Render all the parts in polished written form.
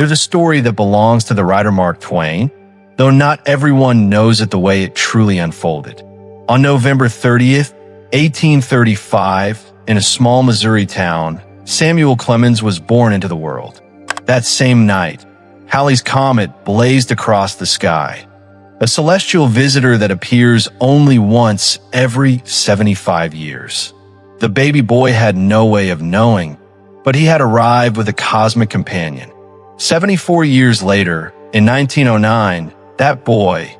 There's a story that belongs to the writer Mark Twain, though not everyone knows it the way it truly unfolded. On November 30th, 1835, in a small Missouri town, Samuel Clemens was born into the world. That same night, Halley's Comet blazed across the sky, a celestial visitor that appears only once every 75 years. The baby boy had no way of knowing, but he had arrived with a cosmic companion. 74 years later, in 1909, that boy,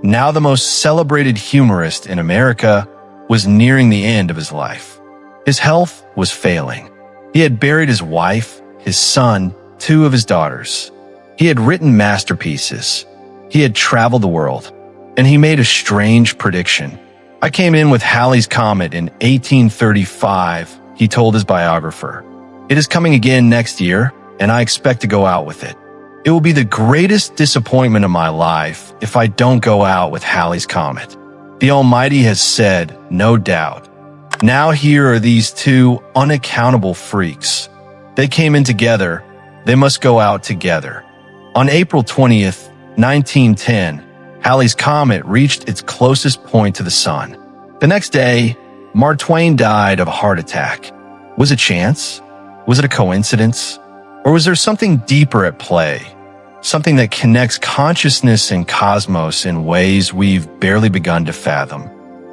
now the most celebrated humorist in America, was nearing the end of his life. His health was failing. He had buried his wife, his son, 2 of his daughters. He had written masterpieces. He had traveled the world, and he made a strange prediction. "I came in with Halley's Comet in 1835, he told his biographer. "It is coming again next year, and I expect to go out with it. It will be the greatest disappointment of my life if I don't go out with Halley's Comet. The Almighty has said, no doubt. Now here are these 2 unaccountable freaks. They came in together. They must go out together." On April 20th, 1910, Halley's Comet reached its closest point to the sun. The next day, Mark Twain died of a heart attack. Was it chance? Was it a coincidence? Or was there something deeper at play? Something that connects consciousness and cosmos in ways we've barely begun to fathom.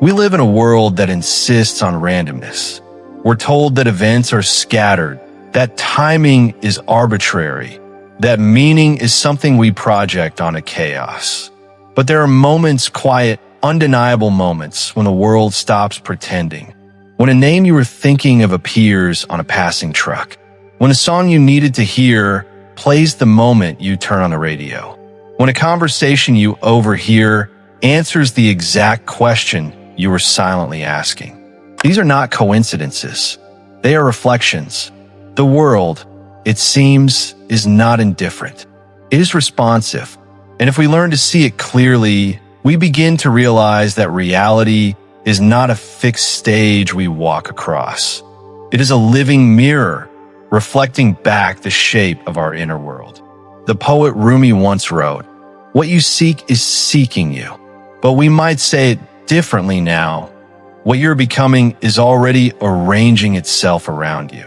We live in a world that insists on randomness. We're told that events are scattered, that timing is arbitrary, that meaning is something we project onto chaos. But there are moments, quiet, undeniable moments, when the world stops pretending. When a name you were thinking of appears on a passing truck. When a song you needed to hear plays the moment you turn on the radio. When a conversation you overhear answers the exact question you were silently asking. These are not coincidences. They are reflections. The world, it seems, is not indifferent. It is responsive. And if we learn to see it clearly, we begin to realize that reality is not a fixed stage we walk across. It is a living mirror, reflecting back the shape of our inner world. The poet Rumi once wrote, "What you seek is seeking you." But we might say it differently now. What you're becoming is already arranging itself around you.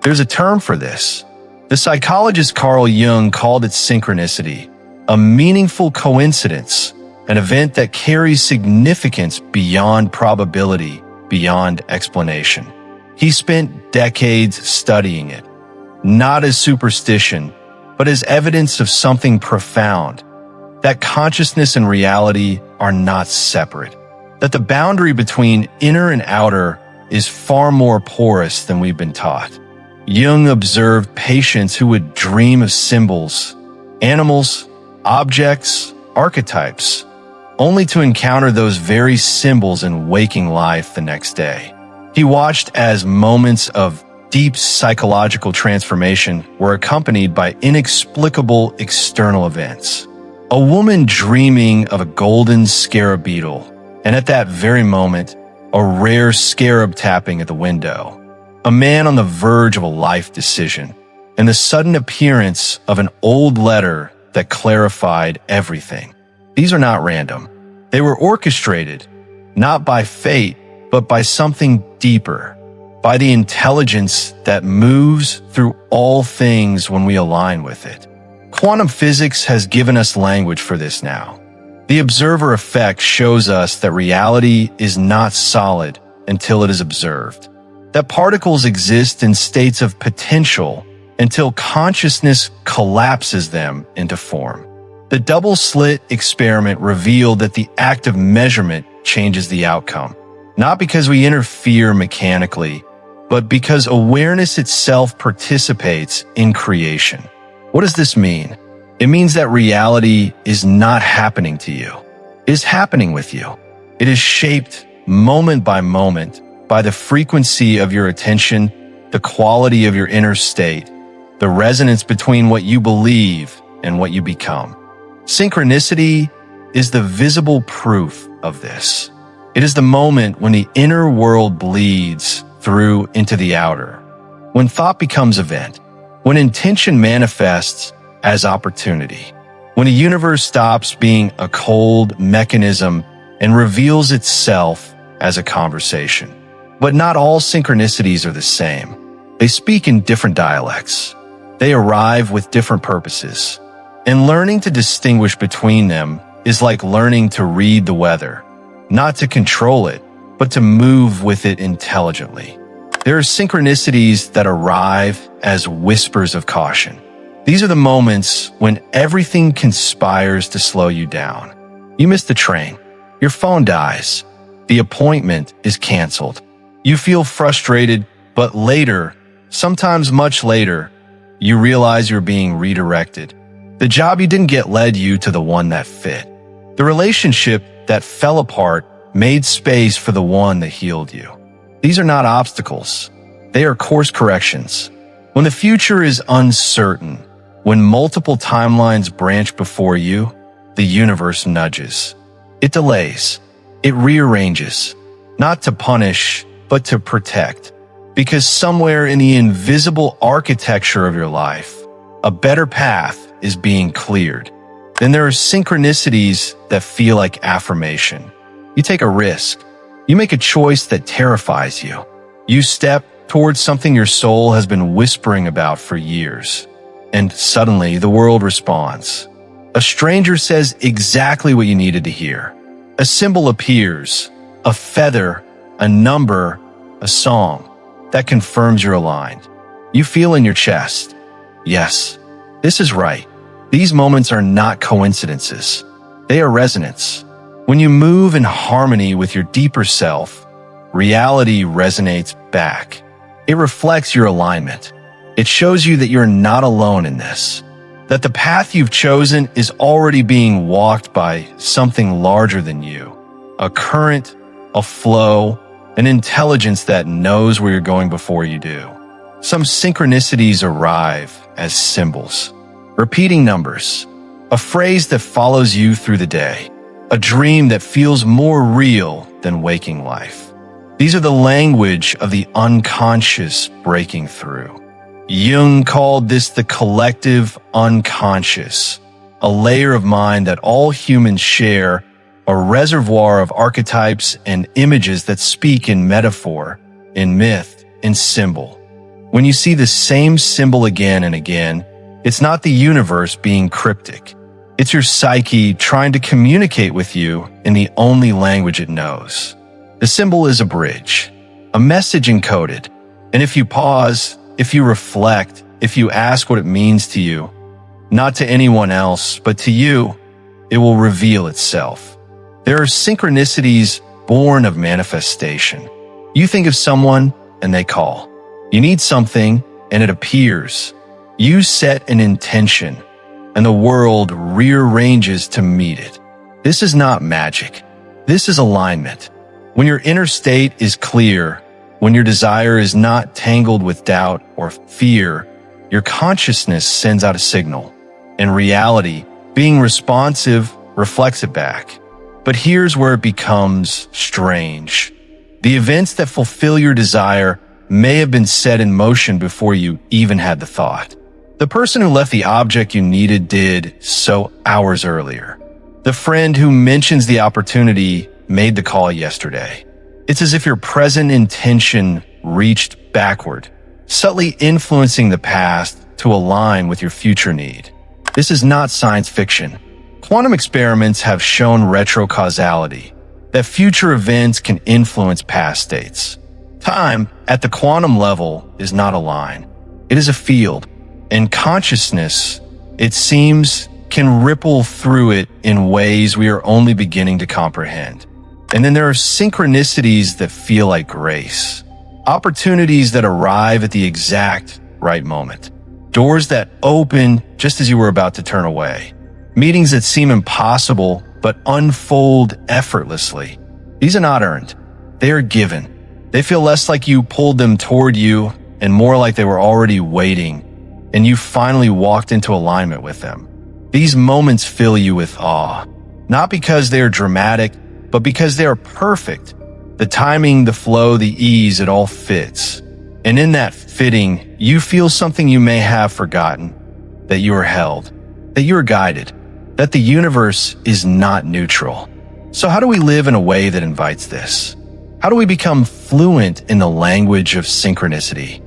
There's a term for this. The psychologist Carl Jung called it synchronicity, a meaningful coincidence, an event that carries significance beyond probability, beyond explanation. He spent decades studying it, not as superstition, but as evidence of something profound, that consciousness and reality are not separate, that the boundary between inner and outer is far more porous than we've been taught. Jung observed patients who would dream of symbols, animals, objects, archetypes, only to encounter those very symbols in waking life the next day. He watched as moments of deep psychological transformation were accompanied by inexplicable external events. A woman dreaming of a golden scarab beetle, and at that very moment, a rare scarab tapping at the window. A man on the verge of a life decision, and the sudden appearance of an old letter that clarified everything. These are not random. They were orchestrated, not by fate, but by something deeper, by the intelligence that moves through all things when we align with it. Quantum physics has given us language for this now. The observer effect shows us that reality is not solid until it is observed, that particles exist in states of potential until consciousness collapses them into form. The double-slit experiment revealed that the act of measurement changes the outcome, not because we interfere mechanically, but because awareness itself participates in creation. What does this mean? It means that reality is not happening to you. It is happening with you. It is shaped moment by moment by the frequency of your attention, the quality of your inner state, the resonance between what you believe and what you become. Synchronicity is the visible proof of this. It is the moment when the inner world bleeds through into the outer, when thought becomes event, when intention manifests as opportunity. When a universe stops being a cold mechanism and reveals itself as a conversation. But not all synchronicities are the same. They speak in different dialects. They arrive with different purposes. And learning to distinguish between them is like learning to read the weather, not to control it, but to move with it intelligently. There are synchronicities that arrive as whispers of caution. These are the moments when everything conspires to slow you down. You miss the train. Your phone dies. The appointment is canceled. You feel frustrated, but later, sometimes much later, you realize you're being redirected. The job you didn't get led you to the one that fit. The relationship that fell apart made space for the one that healed you. These are not obstacles. They are course corrections. When the future is uncertain, when multiple timelines branch before you, the universe nudges. It delays. It rearranges. Not to punish, but to protect. Because somewhere in the invisible architecture of your life, a better path is being cleared. Then there are synchronicities that feel like affirmation. You take a risk. You make a choice that terrifies you. You step towards something your soul has been whispering about for years. And suddenly the world responds. A stranger says exactly what you needed to hear. A symbol appears, a feather, a number, a song that confirms you're aligned. You feel in your chest, yes, this is right. These moments are not coincidences. They are resonance. When you move in harmony with your deeper self, reality resonates back. It reflects your alignment. It shows you that you're not alone in this, that the path you've chosen is already being walked by something larger than you, a current, a flow, an intelligence that knows where you're going before you do. Some synchronicities arrive as symbols, repeating numbers, a phrase that follows you through the day, a dream that feels more real than waking life. These are the language of the unconscious breaking through. Jung called this the collective unconscious, a layer of mind that all humans share, a reservoir of archetypes and images that speak in metaphor, in myth, in symbol. When you see the same symbol again and again, it's not the universe being cryptic. It's your psyche trying to communicate with you in the only language it knows. The symbol is a bridge, a message encoded, and if you pause, if you reflect, if you ask what it means to you, not to anyone else, but to you, it will reveal itself. There are synchronicities born of manifestation. You think of someone and they call. You need something and it appears. You set an intention and the world rearranges to meet it. This is not magic. This is alignment. When your inner state is clear, when your desire is not tangled with doubt or fear, your consciousness sends out a signal. And reality, being responsive, reflects it back. But here's where it becomes strange. The events that fulfill your desire may have been set in motion before you even had the thought. The person who left the object you needed did so hours earlier. The friend who mentions the opportunity made the call yesterday. It's as if your present intention reached backward, subtly influencing the past to align with your future need. This is not science fiction. Quantum experiments have shown retrocausality, that future events can influence past states. Time, at the quantum level, is not a line. It is a field, and consciousness, it seems, can ripple through it in ways we are only beginning to comprehend. And then there are synchronicities that feel like grace, opportunities that arrive at the exact right moment, doors that open just as you were about to turn away, meetings that seem impossible but unfold effortlessly. These are not earned. They are given. They feel less like you pulled them toward you and more like they were already waiting, and you finally walked into alignment with them. These moments fill you with awe, not because they are dramatic, but because they are perfect. The timing, the flow, the ease, it all fits. And in that fitting, you feel something you may have forgotten, that you are held, that you are guided, that the universe is not neutral. So how do we live in a way that invites this? How do we become fluent in the language of synchronicity?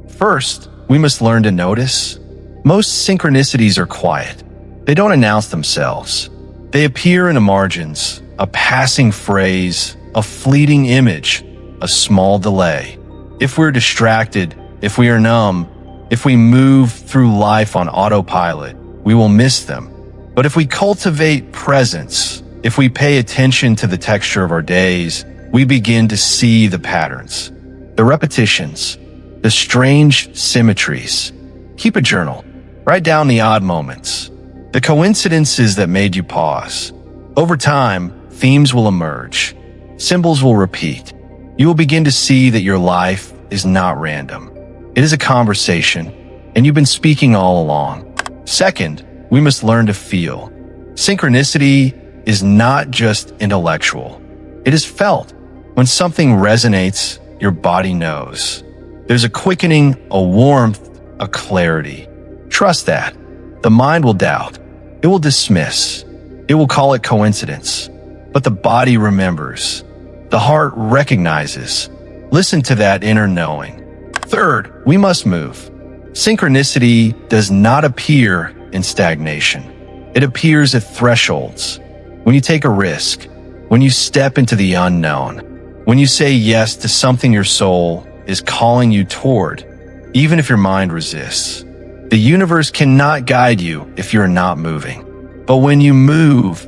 First, we must learn to notice. Most synchronicities are quiet. They don't announce themselves. They appear in the margins, a passing phrase, a fleeting image, a small delay. If we're distracted, if we are numb, if we move through life on autopilot, we will miss them. But if we cultivate presence, if we pay attention to the texture of our days, we begin to see the patterns, the repetitions, the strange symmetries. Keep a journal. Write down the odd moments, the coincidences that made you pause. Over time, themes will emerge. Symbols will repeat. You will begin to see that your life is not random. It is a conversation, and you've been speaking all along. Second, we must learn to feel. Synchronicity is not just intellectual. It is felt. When something resonates, your body knows. There's a quickening, a warmth, a clarity. Trust that. The mind will doubt. It will dismiss. It will call it coincidence. But the body remembers. The heart recognizes. Listen to that inner knowing. Third, we must move. Synchronicity does not appear in stagnation. It appears at thresholds. When you take a risk, when you step into the unknown, when you say yes to something your soul is calling you toward, even if your mind resists. The universe cannot guide you if you're not moving. But when you move,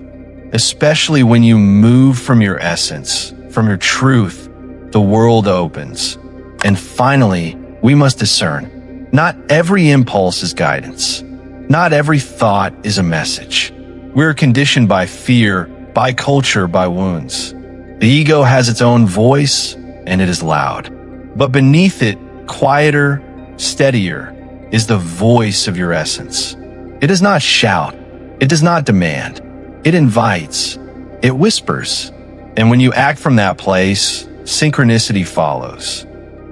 especially when you move from your essence, from your truth, the world opens. And finally, we must discern. Not every impulse is guidance. Not every thought is a message. We're conditioned by fear, by culture, by wounds. The ego has its own voice, and it is loud. But beneath it, quieter, steadier, is the voice of your essence. It does not shout. It does not demand. It invites. It whispers. And when you act from that place, synchronicity follows.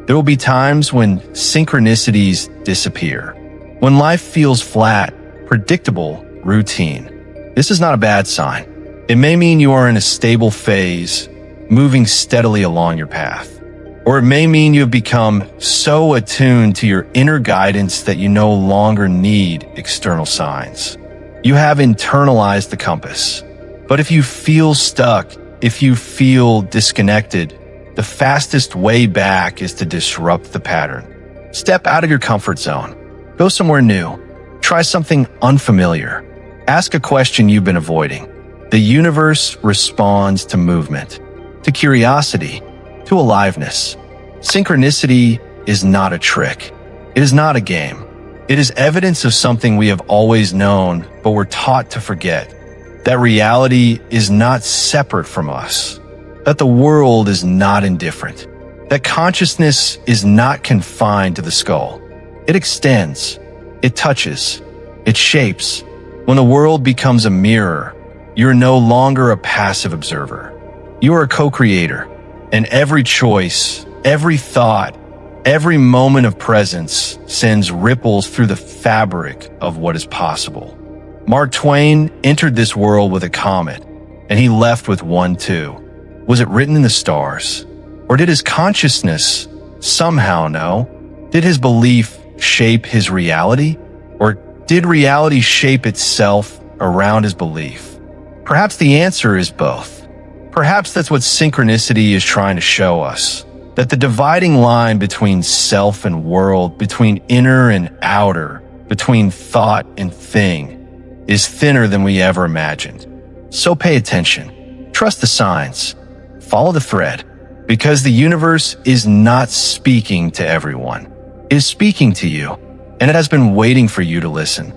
There will be times when synchronicities disappear. When life feels flat, predictable, routine. This is not a bad sign. It may mean you are in a stable phase, moving steadily along your path. Or it may mean you have become so attuned to your inner guidance that you no longer need external signs. You have internalized the compass. But if you feel stuck, if you feel disconnected, the fastest way back is to disrupt the pattern. Step out of your comfort zone. Go somewhere new. Try something unfamiliar. Ask a question you've been avoiding. The universe responds to movement, to curiosity, to aliveness. Synchronicity is not a trick. It is not a game. It is evidence of something we have always known, but we're taught to forget. That reality is not separate from us. That the world is not indifferent. That consciousness is not confined to the skull. It extends. It touches. It shapes. When the world becomes a mirror, you're no longer a passive observer. You are a co-creator. And every choice, every thought, every moment of presence sends ripples through the fabric of what is possible. Mark Twain entered this world with a comet, and he left with one too. Was it written in the stars? Or did his consciousness somehow know? Did his belief shape his reality? Or did reality shape itself around his belief? Perhaps the answer is both. Perhaps that's what synchronicity is trying to show us. That the dividing line between self and world, between inner and outer, between thought and thing, is thinner than we ever imagined. So pay attention. Trust the signs. Follow the thread. Because the universe is not speaking to everyone. It is speaking to you, and it has been waiting for you to listen.